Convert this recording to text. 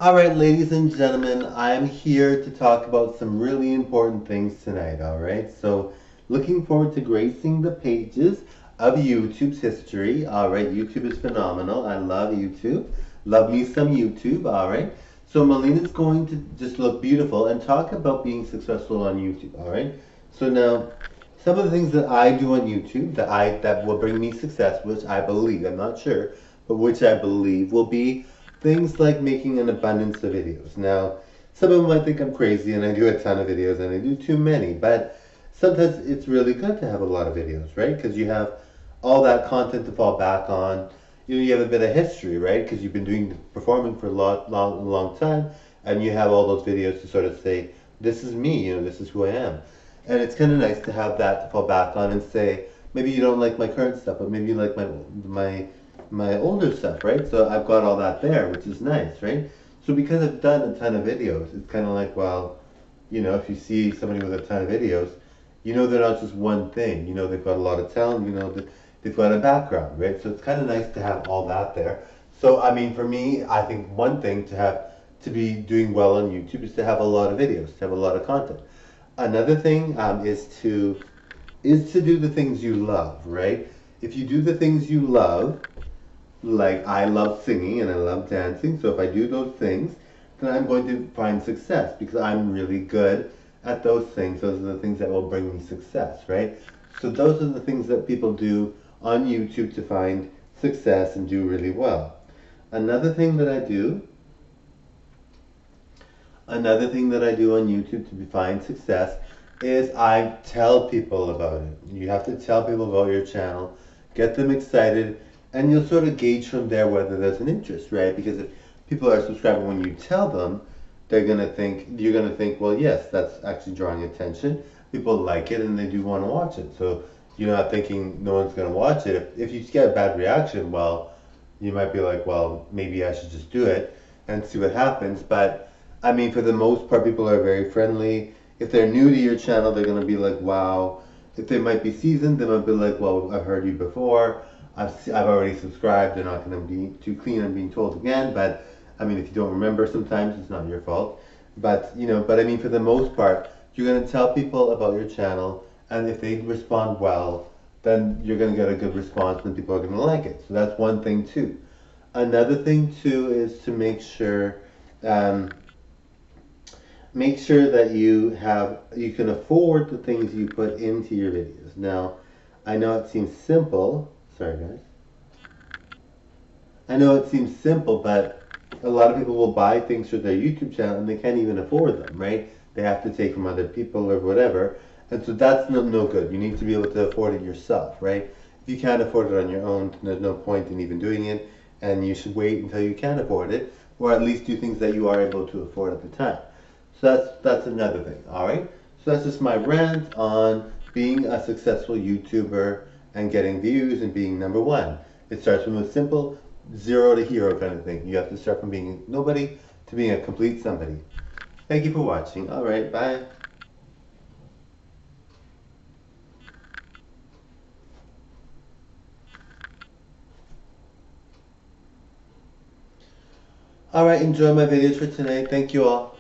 Alright, ladies and gentlemen, I'm here to talk about some really important things tonight, alright? So, looking forward to gracing the pages of YouTube's history. Alright, YouTube is phenomenal. I love YouTube. Love me some YouTube, alright? So, Milena's going to just look beautiful and talk about being successful on YouTube, alright? So, now, some of the things that I do on YouTube that will bring me success, which I believe, I'm not sure, but which I believe will be things like making an abundance of videos. Now, some of them might think I'm crazy and I do a ton of videos and I do too many, but sometimes it's really good to have a lot of videos, right? Because you have all that content to fall back on. You have a bit of history, right? Because you've been doing performing for a long time, and you have all those videos to sort of say, "This is me," "This is who I am," and it's kind of nice to have that to fall back on and say, maybe you don't like my current stuff, but maybe you like my older stuff, right? So I've got all that there, which is nice, right? So because I've done a ton of videos, it's kind of like, well, if you see somebody with a ton of videos, they're not just one thing. They've got a lot of talent. They've got a background, right? So it's kind of nice to have all that there. So I mean, for me, I think one thing to be doing well on YouTube is to have a lot of videos, to have a lot of content. Another thing is to do the things you love, right? If you do the things you love, like I love singing and I love dancing, so if I do those things, then I'm going to find success because I'm really good at those things. Those are the things that will bring me success, right? So those are the things that people do on YouTube to find success and do really well. Another thing that I do, another thing that I do on YouTube to find success is I tell people about it. You have to tell people about your channel, get them excited, and you'll sort of gauge from there whether there's an interest, right? Because if people are subscribing when you tell them, you're gonna think, well, yes, that's actually drawing attention. People like it and they do want to watch it. So you're not thinking no one's gonna watch it. If you get a bad reaction, well, you might be like, well, maybe I should just do it and see what happens. But I mean, for the most part, people are very friendly. If they're new to your channel, they're gonna be like, wow. If they might be seasoned, they might be like, well, I've heard you before. I've already subscribed. They're not going to be too clean on being told again. But I mean, if you don't remember, sometimes it's not your fault. But I mean, for the most part, you're going to tell people about your channel, and if they respond well, then you're going to get a good response, and people are going to like it. So that's one thing too. Another thing too is to um, make sure that you can afford the things you put into your videos. Now, I know it seems simple. Sorry, guys. I know it seems simple, but a lot of people will buy things for their YouTube channel and they can't even afford them, right? They have to take from other people or whatever. And so that's no good. You need to be able to afford it yourself, right? If you can't afford it on your own, then there's no point in even doing it. And you should wait until you can afford it, or at least do things that you are able to afford at the time. So that's another thing, all right? So that's just my rant on being a successful YouTuber and getting views and being number one. It starts from a simple zero to hero kind of thing. You have to start from being nobody to being a complete somebody. Thank you for watching. All right, bye. All right, enjoy my videos for tonight. Thank you all.